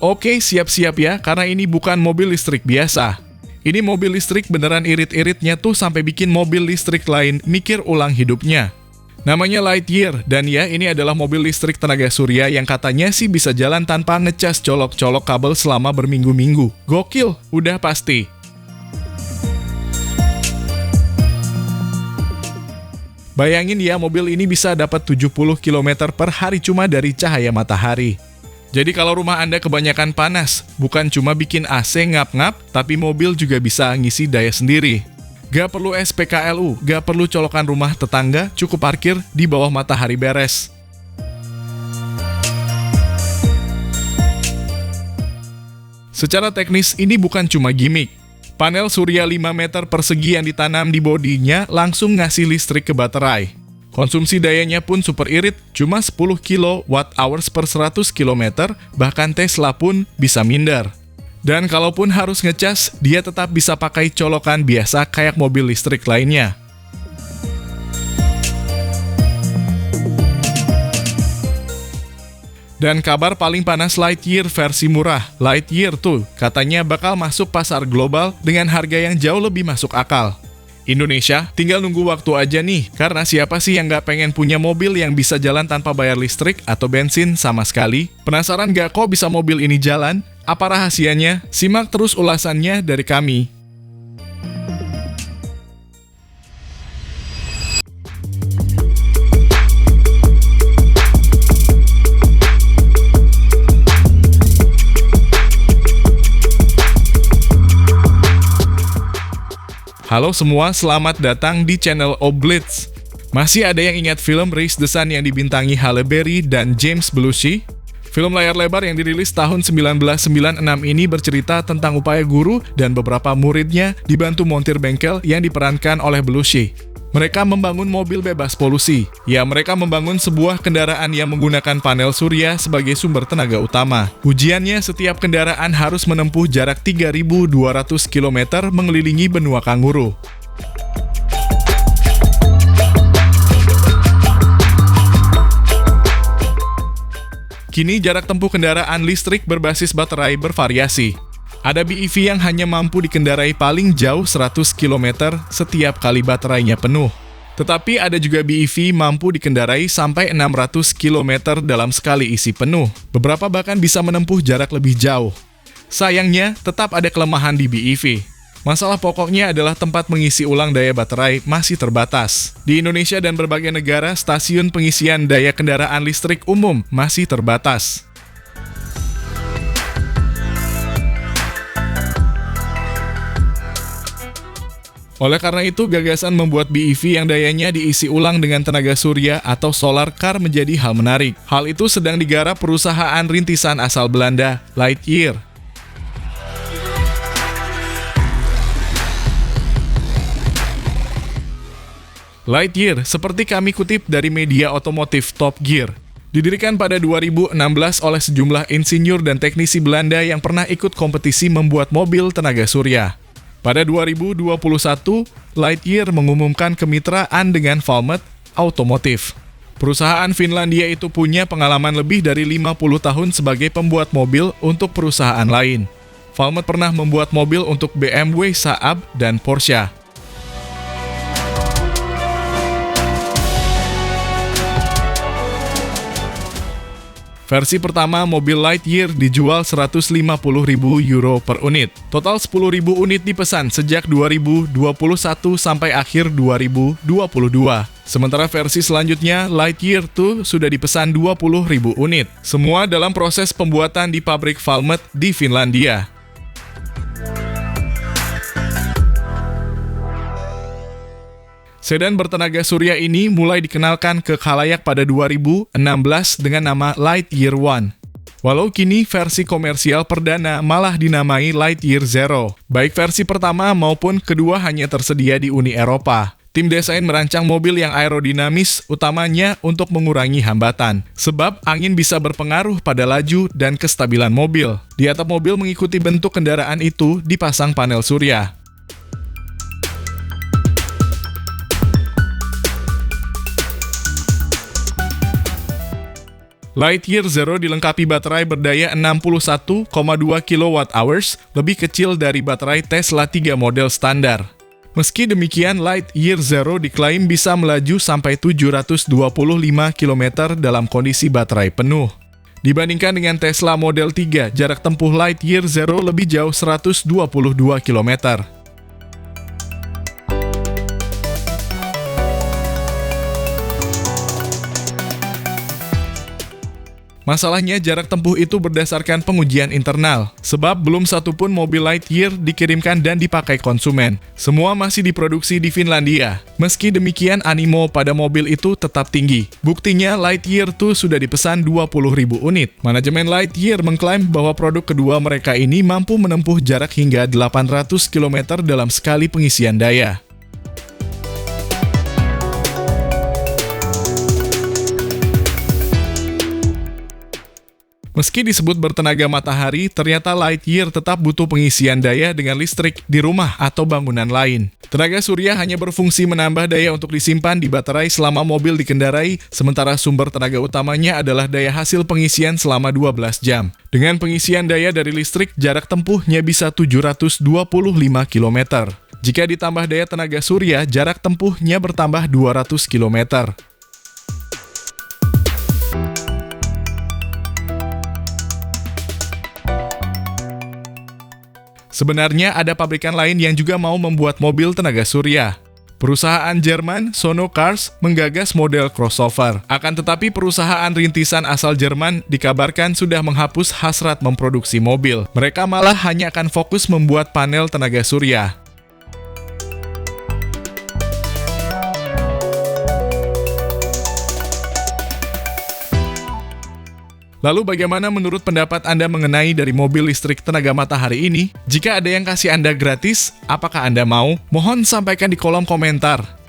Oke, siap-siap ya, karena ini bukan mobil listrik biasa. Ini mobil listrik beneran irit-iritnya tuh sampai bikin mobil listrik lain mikir ulang hidupnya. Namanya Lightyear, dan ya ini adalah mobil listrik tenaga surya yang katanya sih bisa jalan tanpa ngecas colok-colok kabel selama berminggu-minggu. Gokil, udah pasti. Bayangin ya, mobil ini bisa dapat 70 km per hari cuma dari cahaya matahari. Jadi kalau rumah Anda kebanyakan panas, bukan cuma bikin AC ngap-ngap, tapi mobil juga bisa ngisi daya sendiri. Gak perlu SPKLU, gak perlu colokan rumah tetangga, cukup parkir di bawah matahari beres. Secara teknis, ini bukan cuma gimmick. Panel surya 5 meter persegi yang ditanam di bodinya langsung ngasih listrik ke baterai. Konsumsi dayanya pun super irit, cuma 10 kWh per 100 km, bahkan Tesla pun bisa minder. Dan kalaupun harus ngecas, dia tetap bisa pakai colokan biasa kayak mobil listrik lainnya. Dan kabar paling panas Lightyear versi murah, Lightyear tuh katanya bakal masuk pasar global dengan harga yang jauh lebih masuk akal. Indonesia tinggal nunggu waktu aja nih, karena siapa sih yang nggak pengen punya mobil yang bisa jalan tanpa bayar listrik atau bensin sama sekali? Penasaran nggak kok bisa mobil ini jalan? Apa rahasianya? Simak terus ulasannya dari kami. Halo semua, selamat datang di channel Oblitz. Masih ada yang ingat film Race the Sun yang dibintangi Halle Berry dan James Belushi? Film layar lebar yang dirilis tahun 1996 ini bercerita tentang upaya guru dan beberapa muridnya dibantu montir bengkel yang diperankan oleh Belushi. Mereka membangun mobil bebas polusi. Ya, mereka membangun sebuah kendaraan yang menggunakan panel surya sebagai sumber tenaga utama. Ujiannya, setiap kendaraan harus menempuh jarak 3.200 km mengelilingi benua kanguru. Kini jarak tempuh kendaraan listrik berbasis baterai bervariasi. Ada BEV yang hanya mampu dikendarai paling jauh 100 km setiap kali baterainya penuh. Tetapi ada juga BEV mampu dikendarai sampai 600 km dalam sekali isi penuh. Beberapa bahkan bisa menempuh jarak lebih jauh. Sayangnya, tetap ada kelemahan di BEV. Masalah pokoknya adalah tempat mengisi ulang daya baterai masih terbatas. Di Indonesia dan berbagai negara, stasiun pengisian daya kendaraan listrik umum masih terbatas. Oleh karena itu, gagasan membuat BEV yang dayanya diisi ulang dengan tenaga surya atau solar car menjadi hal menarik. Hal itu sedang digarap perusahaan rintisan asal Belanda, Lightyear. Lightyear, seperti kami kutip dari media otomotif Top Gear, didirikan pada 2016 oleh sejumlah insinyur dan teknisi Belanda yang pernah ikut kompetisi membuat mobil tenaga surya. Pada 2021, Lightyear mengumumkan kemitraan dengan Valmet Automotive. Perusahaan Finlandia itu punya pengalaman lebih dari 50 tahun sebagai pembuat mobil untuk perusahaan lain. Valmet pernah membuat mobil untuk BMW, Saab, dan Porsche. Versi pertama mobil Lightyear dijual 150.000 euro per unit. Total 10.000 unit dipesan sejak 2021 sampai akhir 2022. Sementara versi selanjutnya, Lightyear 2 sudah dipesan 20.000 unit. Semua dalam proses pembuatan di pabrik Valmet di Finlandia. Sedan bertenaga surya ini mulai dikenalkan ke khalayak pada 2016 dengan nama Lightyear One. Walau kini versi komersial perdana malah dinamai Lightyear Zero. Baik versi pertama maupun kedua hanya tersedia di Uni Eropa. Tim desain merancang mobil yang aerodinamis utamanya untuk mengurangi hambatan. Sebab angin bisa berpengaruh pada laju dan kestabilan mobil. Di atap mobil mengikuti bentuk kendaraan itu dipasang panel surya. Lightyear Zero dilengkapi baterai berdaya 61,2 kWh, lebih kecil dari baterai Tesla 3 model standar. Meski demikian, Lightyear Zero diklaim bisa melaju sampai 725 km dalam kondisi baterai penuh. Dibandingkan dengan Tesla Model 3, jarak tempuh Lightyear Zero lebih jauh 122 km. Masalahnya, jarak tempuh itu berdasarkan pengujian internal, sebab belum satupun mobil Lightyear dikirimkan dan dipakai konsumen. Semua masih diproduksi di Finlandia. Meski demikian, animo pada mobil itu tetap tinggi. Buktinya, Lightyear 2 sudah dipesan 20.000 unit. Manajemen Lightyear mengklaim bahwa produk kedua mereka ini mampu menempuh jarak hingga 800 km dalam sekali pengisian daya. Meski disebut bertenaga matahari, ternyata Lightyear tetap butuh pengisian daya dengan listrik di rumah atau bangunan lain. Tenaga surya hanya berfungsi menambah daya untuk disimpan di baterai selama mobil dikendarai, sementara sumber tenaga utamanya adalah daya hasil pengisian selama 12 jam. Dengan pengisian daya dari listrik, jarak tempuhnya bisa 725 km. Jika ditambah daya tenaga surya, jarak tempuhnya bertambah 200 km. Sebenarnya ada pabrikan lain yang juga mau membuat mobil tenaga surya. Perusahaan Jerman, Sono Cars, menggagas model crossover. Akan tetapi perusahaan rintisan asal Jerman dikabarkan sudah menghapus hasrat memproduksi mobil. Mereka malah hanya akan fokus membuat panel tenaga surya. Lalu bagaimana menurut pendapat Anda mengenai dari mobil listrik tenaga matahari ini? Jika ada yang kasih Anda gratis, apakah Anda mau? Mohon sampaikan di kolom komentar.